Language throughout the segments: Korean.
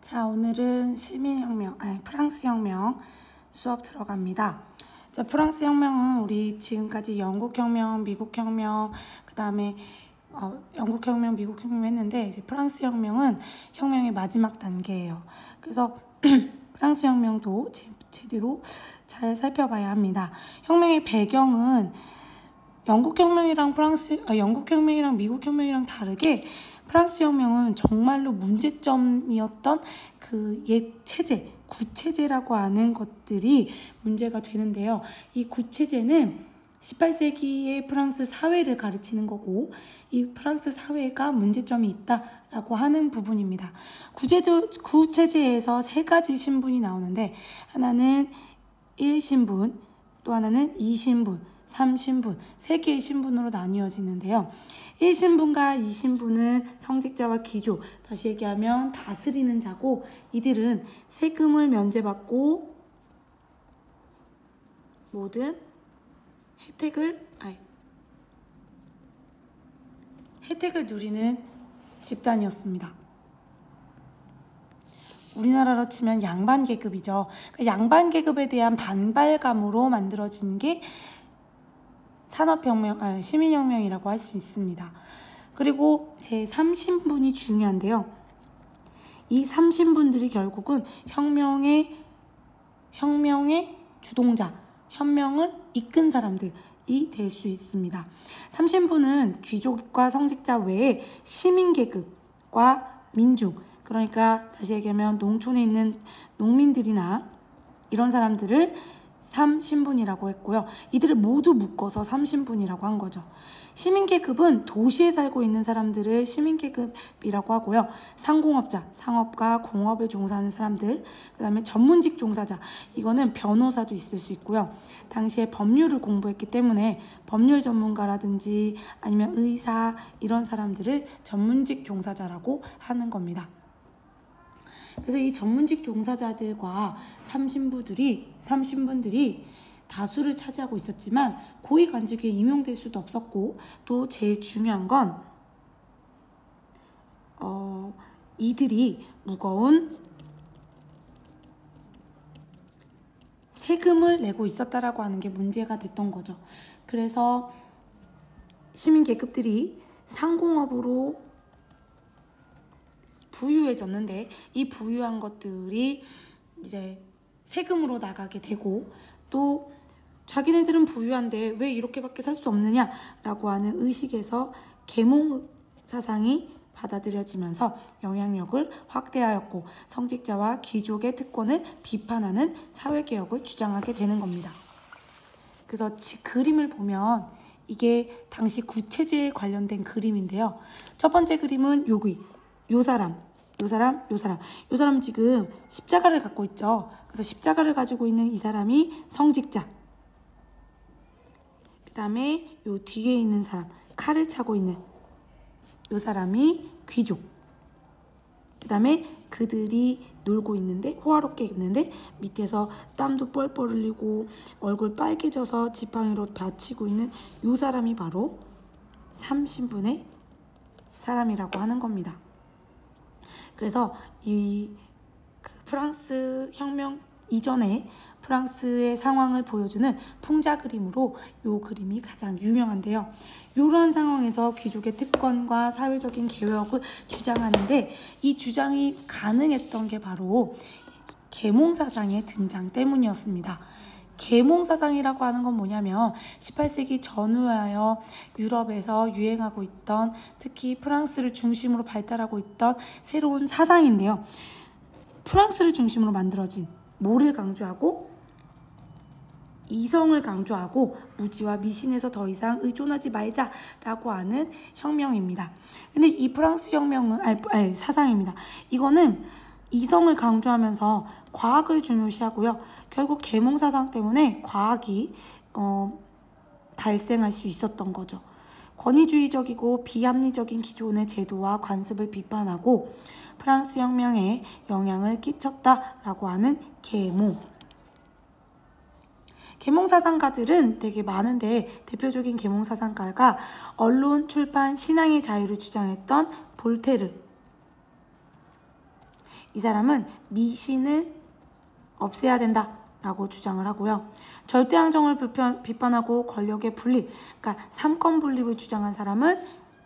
자, 오늘은 프랑스 혁명 수업 들어갑니다. 자, 프랑스 혁명은 우리 지금까지 영국 혁명, 미국 혁명, 그 다음에 영국 혁명, 미국 혁명 했는데 이제 프랑스 혁명은 혁명의 마지막 단계예요. 그래서 프랑스 혁명도 제대로 잘 살펴봐야 합니다. 혁명의 배경은 영국 혁명이랑 미국 혁명이랑 다르게 프랑스 혁명은 정말로 문제점이었던 그 옛 체제, 구체제라고 하는 것들이 문제가 되는데요. 이 구체제는 18세기의 프랑스 사회를 가르치는 거고, 이 프랑스 사회가 문제점이 있다라고 하는 부분입니다. 구체제에서 세 가지 신분이 나오는데, 하나는 1신분, 또 하나는 2신분, 3신분, 세 개의 신분으로 나뉘어지는데요. 1신분과 2신분은 성직자와 귀족, 다시 얘기하면 다스리는 자고, 이들은 세금을 면제받고 모든 혜택을 누리는 집단이었습니다. 우리나라로 치면 양반 계급이죠. 양반 계급에 대한 반발감으로 만들어진 게 시민혁명이라고 할 수 있습니다. 그리고 제3신분이 중요한데요. 이 3신분들이 결국은 혁명의 주동자, 혁명을 이끈 사람들이 될 수 있습니다. 3신분은 귀족과 성직자 외에 시민계급과 민중, 그러니까 다시 얘기하면 농촌에 있는 농민들이나 이런 사람들을 3신분이라고 했고요. 이들을 모두 묶어서 3신분이라고 한 거죠. 시민계급은 도시에 살고 있는 사람들을 시민계급이라고 하고요. 상공업자, 상업과 공업에 종사하는 사람들, 그 다음에 전문직 종사자, 이거는 변호사도 있을 수 있고요. 당시에 법률을 공부했기 때문에 법률 전문가라든지 아니면 의사, 이런 사람들을 전문직 종사자라고 하는 겁니다. 그래서 이 전문직 종사자들과 3신분들이 다수를 차지하고 있었지만 고위 관직에 임용될 수도 없었고, 또 제일 중요한 건 이들이 무거운 세금을 내고 있었다라고 하는 게 문제가 됐던 거죠. 그래서 시민계급들이 상공업으로 부유해졌는데, 이 부유한 것들이 이제 세금으로 나가게 되고, 또 자기네들은 부유한데 왜 이렇게밖에 살 수 없느냐라고 하는 의식에서 계몽 사상이 받아들여지면서 영향력을 확대하였고, 성직자와 귀족의 특권을 비판하는 사회개혁을 주장하게 되는 겁니다. 그래서 그림을 보면 이게 당시 구체제에 관련된 그림인데요. 첫 번째 그림은 요 사람 지금 십자가를 갖고 있죠. 그래서 십자가를 가지고 있는 이 사람이 성직자, 그 다음에 요 뒤에 있는 사람, 칼을 차고 있는 요 사람이 귀족, 그 다음에 그들이 놀고 있는데, 호화롭게 입는데 밑에서 땀도 뻘뻘 흘리고 얼굴 빨개져서 지팡이로 받치고 있는 요 사람이 바로 3신분의 사람이라고 하는 겁니다. 그래서 프랑스 혁명 이전에 프랑스의 상황을 보여주는 풍자 그림으로 이 그림이 가장 유명한데요. 이런 상황에서 귀족의 특권과 사회적인 개혁을 주장하는데, 이 주장이 가능했던 게 바로 계몽사상의 등장 때문이었습니다. 계몽사상이라고 하는 건 뭐냐면 18세기 전후하여 유럽에서 유행하고 있던, 특히 프랑스를 중심으로 발달하고 있던 새로운 사상인데요. 프랑스를 중심으로 만들어진, 뭐를 강조하고? 이성을 강조하고 무지와 미신에서 더 이상 의존하지 말자라고 하는 혁명입니다. 근데 이 프랑스 혁명은 사상입니다. 이거는 이성을 강조하면서 과학을 중요시하고요. 결국 계몽사상 때문에 과학이 발생할 수 있었던 거죠. 권위주의적이고 비합리적인 기존의 제도와 관습을 비판하고 프랑스 혁명에 영향을 끼쳤다라고 하는 계몽사상가들은 되게 많은데, 대표적인 계몽사상가가 언론, 출판, 신앙의 자유를 주장했던 볼테르, 이 사람은 미신을 없애야 된다라고 주장을 하고요. 절대앙정을 비판하고 권력의 분립, 그러니까 삼권 분립을 주장한 사람은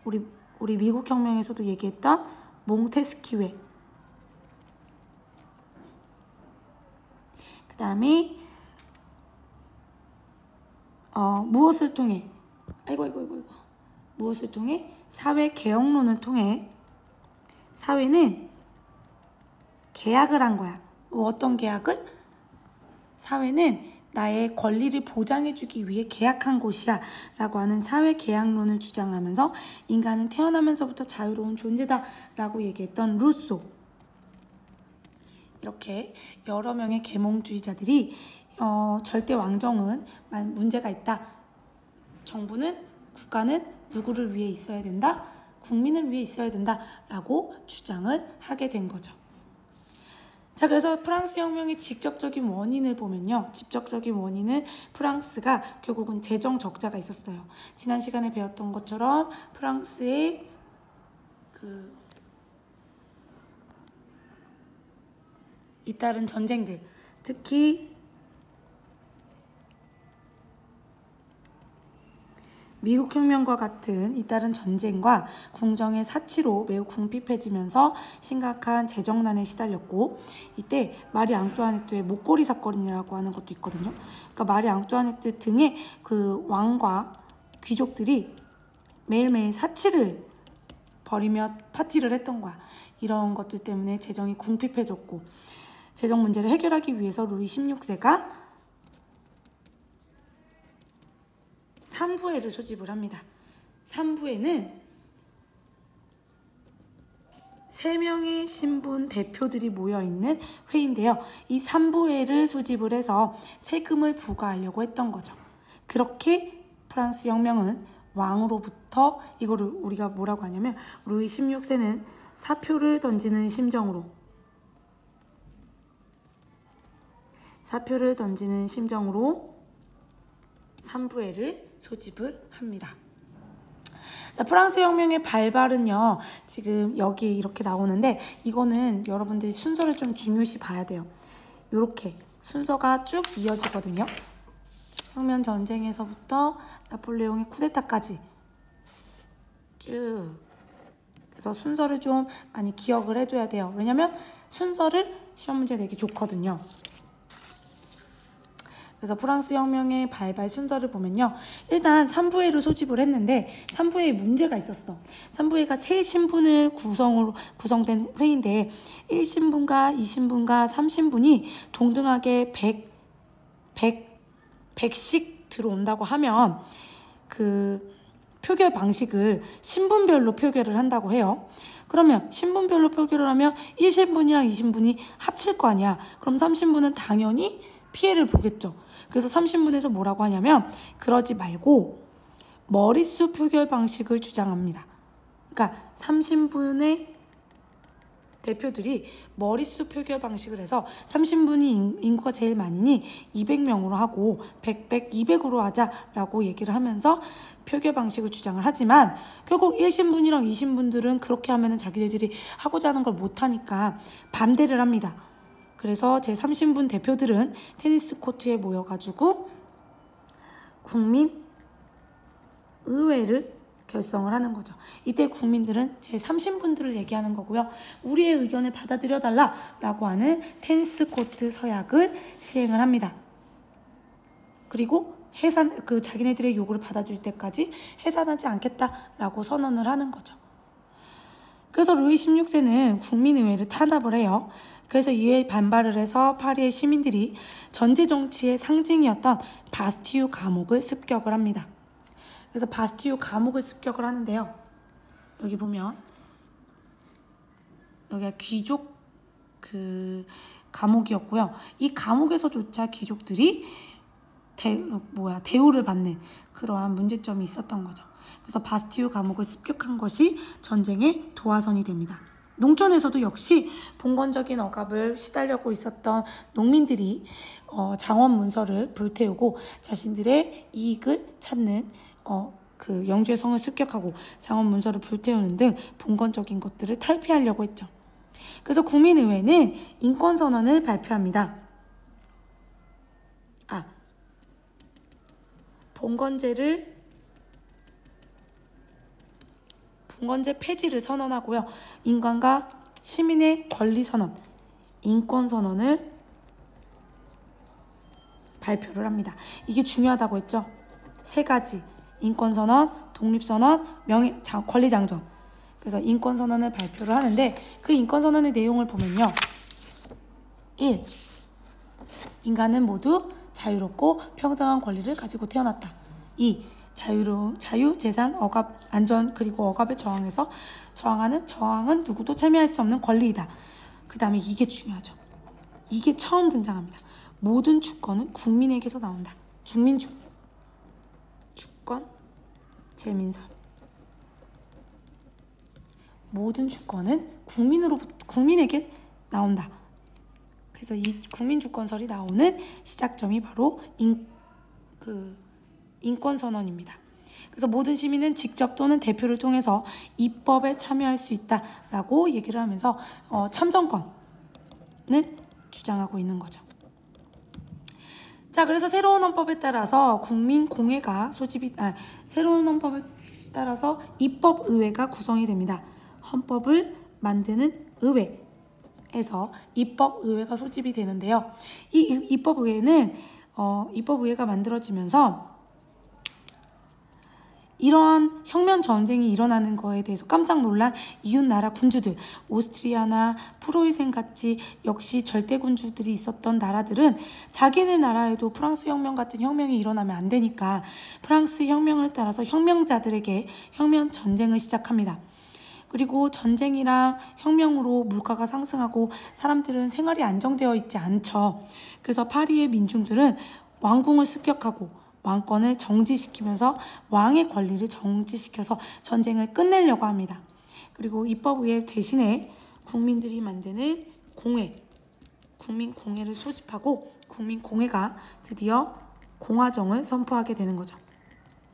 우리 미국 혁명에서도 얘기했던 몽테스키웨. 그 다음에 무엇을 통해 무엇을 통해? 사회 개혁론을 통해 사회는 계약을 한 거야. 어떤 계약을? 사회는 나의 권리를 보장해주기 위해 계약한 곳이야 라고 하는 사회 계약론을 주장하면서 인간은 태어나면서부터 자유로운 존재다 라고 얘기했던 루소. 이렇게 여러 명의 계몽주의자들이 절대 왕정은 문제가 있다. 정부는, 국가는 누구를 위해 있어야 된다? 국민을 위해 있어야 된다 라고 주장을 하게 된 거죠. 자, 그래서 프랑스 혁명의 직접적인 원인을 보면요. 직접적인 원인은 프랑스가 결국은 재정 적자가 있었어요. 지난 시간에 배웠던 것처럼 프랑스의 잇따른 전쟁들, 특히 미국 혁명과 같은 잇따른 전쟁과 궁정의 사치로 매우 궁핍해지면서 심각한 재정난에 시달렸고, 이때 마리 앙뚜아네트의 목걸이 사건이라고 하는 것도 있거든요. 그러니까 마리 앙뚜아네트 등의 그 왕과 귀족들이 매일매일 사치를 벌이며 파티를 했던 거야. 이런 것들 때문에 재정이 궁핍해졌고, 재정 문제를 해결하기 위해서 루이 16세가 삼부회를 소집을 합니다. 삼부회는 3명의 신분 대표들이 모여있는 회의인데요. 이 삼부회를 소집을 해서 세금을 부과하려고 했던 거죠. 그렇게 프랑스 혁명은 왕으로부터, 이거를 우리가 뭐라고 하냐면 루이 16세는 사표를 던지는 심정으로 삼부회를 소집을 합니다. 자, 프랑스 혁명의 발발은요, 지금 여기 이렇게 나오는데, 이거는 여러분들이 순서를 좀 중요시 봐야 돼요. 이렇게 순서가 쭉 이어지거든요. 혁명 전쟁에서부터 나폴레옹의 쿠데타까지 쭉. 그래서 순서를 좀 많이 기억을 해둬야 돼요. 왜냐면 순서를 시험 문제 내기 좋거든요. 그래서 프랑스 혁명의 발발 순서를 보면요. 일단 3부회로 소집을 했는데 3부회에 문제가 있었어. 3부회가 3신분을 구성된 회의인데 1신분과 2신분과 3신분이 동등하게 100씩 들어온다고 하면 그 표결 방식을 신분별로 표결을 한다고 해요. 그러면 신분별로 표결을 하면 1신분이랑 2신분이 합칠 거 아니야. 그럼 3신분은 당연히 피해를 보겠죠. 그래서 3신분에서 뭐라고 하냐면 그러지 말고 머릿수 표결 방식을 주장합니다. 그러니까 3신분의 대표들이 머릿수 표결 방식을 해서 3신분이 인구가 제일 많으니 200명으로 하고 200으로 하자라고 얘기를 하면서 표결 방식을 주장을 하지만 결국 1신분이랑 2신분들은 그렇게 하면은 자기들이 하고자 하는 걸 못하니까 반대를 합니다. 그래서 제3신분 대표들은 테니스 코트에 모여가지고 국민의회를 결성을 하는 거죠. 이때 국민들은 제3신분들을 얘기하는 거고요. 우리의 의견을 받아들여달라고 하는 테니스 코트 서약을 시행을 합니다. 그리고 자기네들의 요구를 받아줄 때까지 해산하지 않겠다라고 선언을 하는 거죠. 그래서 루이 16세는 국민의회를 탄압을 해요. 그래서 이에 반발을 해서 파리의 시민들이 전제 정치의 상징이었던 바스티유 감옥을 습격을 합니다. 그래서 바스티유 감옥을 습격을 하는데요. 여기 보면 여기가 귀족 감옥이었고요. 이 감옥에서조차 귀족들이 대우를 받는 그러한 문제점이 있었던 거죠. 그래서 바스티유 감옥을 습격한 것이 전쟁의 도화선이 됩니다. 농촌에서도 역시 봉건적인 억압을 시달려고 있었던 농민들이 장원 문서를 불태우고 자신들의 이익을 찾는 그 영주의 성을 습격하고 장원 문서를 불태우는 등 봉건적인 것들을 탈피하려고 했죠. 그래서 국민의회는 인권선언을 발표합니다. 봉건제 폐지를 선언하고요. 인간과 시민의 권리 선언, 인권 선언을 발표를 합니다. 이게 중요하다고 했죠. 세 가지: 인권 선언, 독립 선언, 권리 장전. 그래서 인권 선언을 발표를 하는데 그 인권 선언의 내용을 보면요. 1. 인간은 모두 자유롭고 평등한 권리를 가지고 태어났다. 2. 자유, 재산, 억압, 안전 그리고 억압에 저항은 누구도 참여할 수 없는 권리이다. 그 다음에 이게 중요하죠. 이게 처음 등장합니다. 모든 주권은 국민에게서 나온다. 주권, 재민설. 모든 주권은 국민에게 나온다. 그래서 이 국민주권설이 나오는 시작점이 바로 인권선언입니다. 그래서 모든 시민은 직접 또는 대표를 통해서 입법에 참여할 수 있다라고 얘기를 하면서 참정권을 주장하고 있는 거죠. 자, 그래서 새로운 헌법에 따라서 새로운 헌법에 따라서 입법의회가 구성이 됩니다. 헌법을 만드는 의회에서 입법의회가 소집이 되는데요. 이 입법의회가 만들어지면서 이러한 혁명 전쟁이 일어나는 거에 대해서 깜짝 놀란 이웃나라 군주들, 오스트리아나 프로이센 같이 역시 절대군주들이 있었던 나라들은 자기네 나라에도 프랑스 혁명 같은 혁명이 일어나면 안 되니까 프랑스 혁명을 따라서 혁명자들에게 혁명 전쟁을 시작합니다. 그리고 전쟁이랑 혁명으로 물가가 상승하고 사람들은 생활이 안정되어 있지 않죠. 그래서 파리의 민중들은 왕궁을 습격하고 왕권을 정지시키면서 왕의 권리를 정지시켜서 전쟁을 끝내려고 합니다. 그리고 입법의회 대신에 국민들이 만드는 국민공회를 소집하고 국민공회가 드디어 공화정을 선포하게 되는 거죠.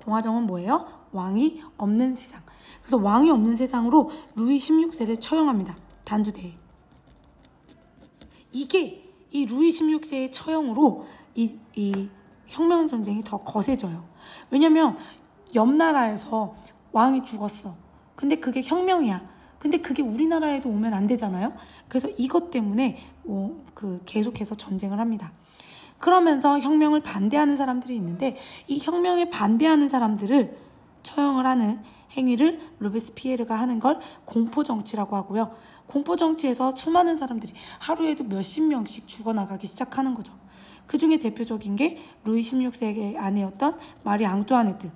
공화정은 뭐예요? 왕이 없는 세상. 그래서 왕이 없는 세상으로 루이 16세를 처형합니다. 단두대에. 이게 이 루이 16세의 처형으로 이 혁명 전쟁이 더 거세져요. 왜냐면 옆 나라에서 왕이 죽었어. 근데 그게 혁명이야. 근데 그게 우리나라에도 오면 안 되잖아요. 그래서 이것 때문에 계속해서 전쟁을 합니다. 그러면서 혁명을 반대하는 사람들이 있는데 이 혁명에 반대하는 사람들을 처형을 하는 행위를 로베스피에르가 하는 걸 공포정치라고 하고요. 공포정치에서 수많은 사람들이 하루에도 몇십 명씩 죽어나가기 시작하는 거죠. 그 중에 대표적인 게 루이 16세의 아내였던 마리 앙뚜아네트.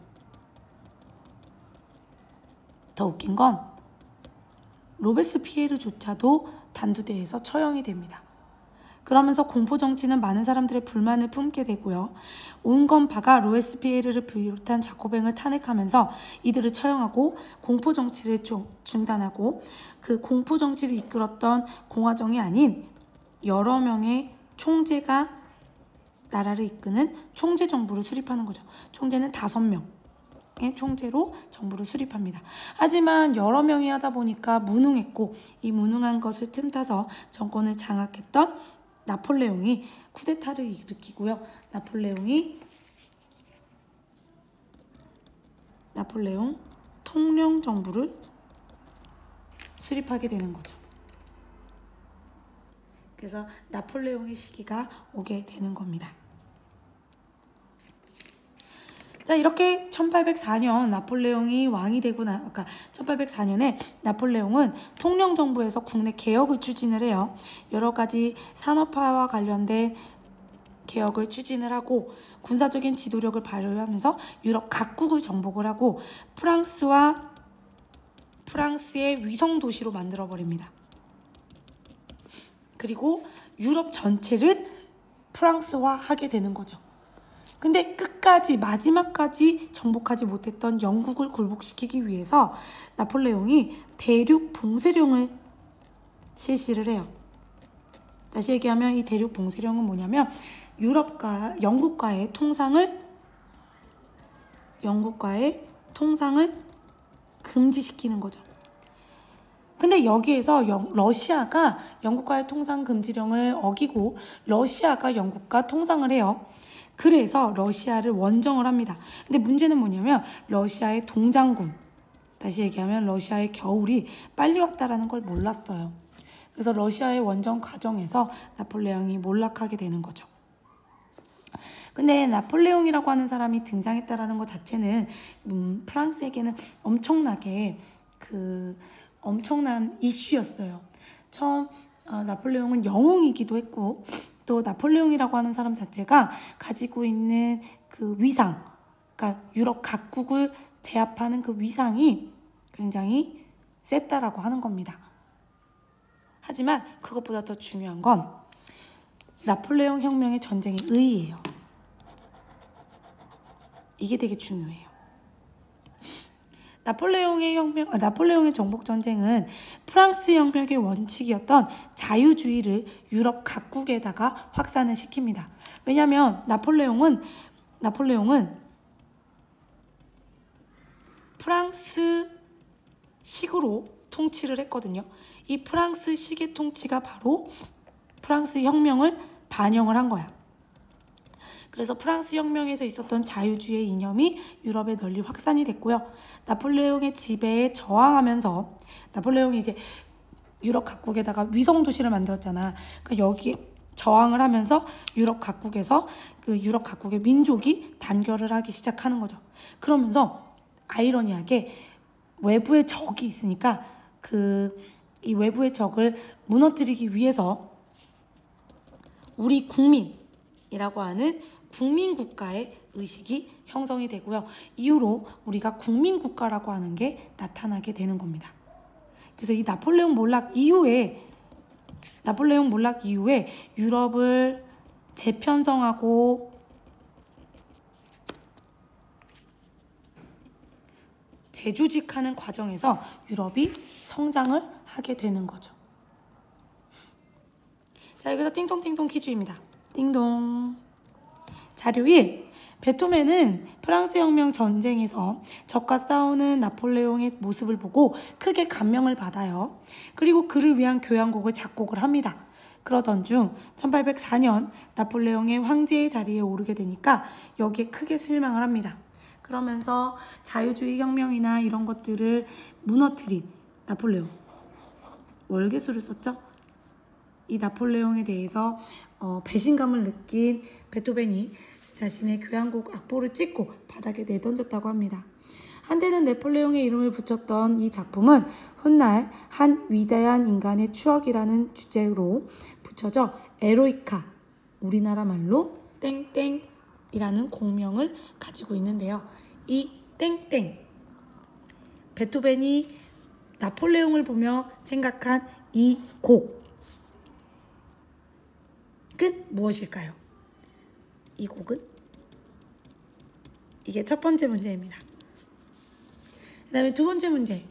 더 웃긴 건 로베스피에르조차도 단두대에서 처형이 됩니다. 그러면서 공포정치는 많은 사람들의 불만을 품게 되고요. 온건파가 로베스피에르를 비롯한 자코뱅을 탄핵하면서 이들을 처형하고 공포정치를 중단하고 그 공포정치를 이끌었던 공화정이 아닌 여러 명의 총재가 나라를 이끄는 총재정부를 수립하는 거죠. 총재는 5명의 총재로 정부를 수립합니다. 하지만 여러 명이 하다 보니까 무능했고 이 무능한 것을 틈타서 정권을 장악했던 나폴레옹이 쿠데타를 일으키고요. 나폴레옹 통령정부를 수립하게 되는 거죠. 그래서 나폴레옹의 시기가 오게 되는 겁니다. 자, 이렇게 1804년 나폴레옹이 왕이 되고 그러니까 1804년에 나폴레옹은 통령정부에서 국내 개혁을 추진을 해요. 여러 가지 산업화와 관련된 개혁을 추진을 하고 군사적인 지도력을 발휘하면서 유럽 각국을 정복을 하고 프랑스의 위성 도시로 만들어 버립니다. 그리고 유럽 전체를 프랑스화하게 되는 거죠. 근데 마지막까지 정복하지 못했던 영국을 굴복시키기 위해서 나폴레옹이 대륙 봉쇄령을 실시를 해요. 다시 얘기하면 이 대륙 봉쇄령은 뭐냐면 영국과의 통상을 금지시키는 거죠. 근데 여기에서 러시아가 영국과의 통상 금지령을 어기고 러시아가 영국과 통상을 해요. 그래서 러시아를 원정을 합니다. 근데 문제는 뭐냐면 러시아의 동장군, 다시 얘기하면 러시아의 겨울이 빨리 왔다라는 걸 몰랐어요. 그래서 러시아의 원정 과정에서 나폴레옹이 몰락하게 되는 거죠. 근데 나폴레옹이라고 하는 사람이 등장했다라는 것 자체는 프랑스에게는 엄청난 이슈였어요. 처음 나폴레옹은 영웅이기도 했고 또 나폴레옹이라고 하는 사람 자체가 가지고 있는 그 위상, 그러니까 유럽 각국을 제압하는 그 위상이 굉장히 셌다라고 하는 겁니다. 하지만 그것보다 더 중요한 건 나폴레옹 혁명의 전쟁의 의의예요. 이게 되게 중요해요. 나폴레옹의 정복 전쟁은 프랑스 혁명의 원칙이었던 자유주의를 유럽 각국에다가 확산을 시킵니다. 왜냐하면 나폴레옹은 프랑스식으로 통치를 했거든요. 이 프랑스식의 통치가 바로 프랑스 혁명을 반영을 한 거야. 그래서 프랑스 혁명에서 있었던 자유주의의 이념이 유럽에 널리 확산이 됐고요. 나폴레옹의 지배에 저항하면서 나폴레옹이 이제 유럽 각국에다가 위성 도시를 만들었잖아. 그러니까 여기 저항을 하면서 유럽 각국에서 그 유럽 각국의 민족이 단결을 하기 시작하는 거죠. 그러면서 아이러니하게 외부의 적이 있으니까 이 외부의 적을 무너뜨리기 위해서 우리 국민이라고 하는 국민국가의 의식이 형성이 되고요. 이후로 우리가 국민국가라고 하는 게 나타나게 되는 겁니다. 그래서 이 나폴레옹 몰락 이후에 유럽을 재편성하고 재조직하는 과정에서 유럽이 성장을 하게 되는 거죠. 자, 여기서 띵동띵동 퀴즈입니다. 띵동. 자료 1. 베토벤은 프랑스 혁명 전쟁에서 적과 싸우는 나폴레옹의 모습을 보고 크게 감명을 받아요. 그리고 그를 위한 교향곡을 작곡을 합니다. 그러던 중 1804년 나폴레옹의 황제의 자리에 오르게 되니까 여기에 크게 실망을 합니다. 그러면서 자유주의 혁명이나 이런 것들을 무너뜨린 나폴레옹, 월계수를 썼죠? 이 나폴레옹에 대해서 배신감을 느낀 베토벤이 자신의 교향곡 악보를 찢고 바닥에 내던졌다고 합니다. 한때는 나폴레옹의 이름을 붙였던 이 작품은 훗날 한 위대한 인간의 추억이라는 주제로 붙여져 에로이카, 우리나라 말로 땡땡이라는 공명을 가지고 있는데요. 이 땡땡, 베토벤이 나폴레옹을 보며 생각한 이 곡은 무엇일까요? 이 곡은? 이게 첫 번째 문제입니다. 그 다음에 두 번째 문제.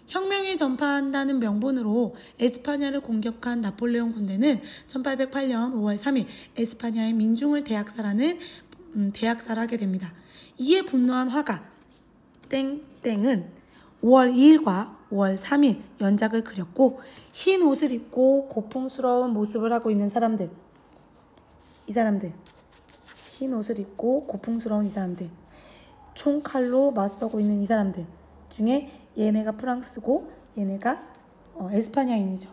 혁명을 전파한다는 명분으로 에스파냐를 공격한 나폴레옹 군대는 1808년 5월 3일 에스파냐의 민중을 대학살을 하게 됩니다. 이에 분노한 화가 땡땡은 5월 2일과 5월 3일 연작을 그렸고 흰 옷을 입고 고풍스러운 모습을 하고 있는 사람들, 흰 옷을 입고 고풍스러운 이 사람들, 총칼로 맞서고 있는 이 사람들 중에 얘네가 프랑스고 얘네가 에스파냐인이죠.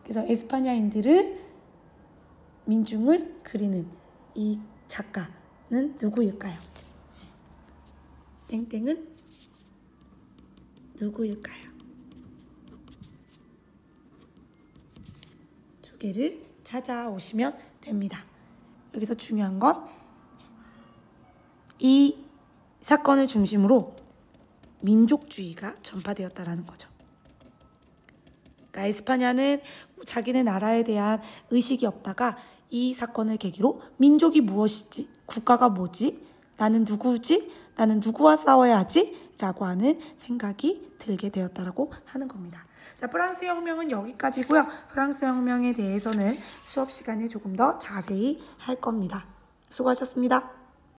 그래서 에스파냐인들을 민중을 그리는 이 작가는 누구일까요? 땡땡은 누구일까요? 두 개를 찾아오시면 됩니다. 여기서 중요한 건 이 사건을 중심으로 민족주의가 전파되었다라는 거죠. 그러니까 에스파냐는 자기네 나라에 대한 의식이 없다가 이 사건을 계기로 민족이 무엇이지? 국가가 뭐지? 나는 누구지? 나는 누구와 싸워야 하지? 라고 하는 생각이 들게 되었다라고 하는 겁니다. 자, 프랑스 혁명은 여기까지고요. 프랑스 혁명에 대해서는 수업 시간에 조금 더 자세히 할 겁니다. 수고하셨습니다.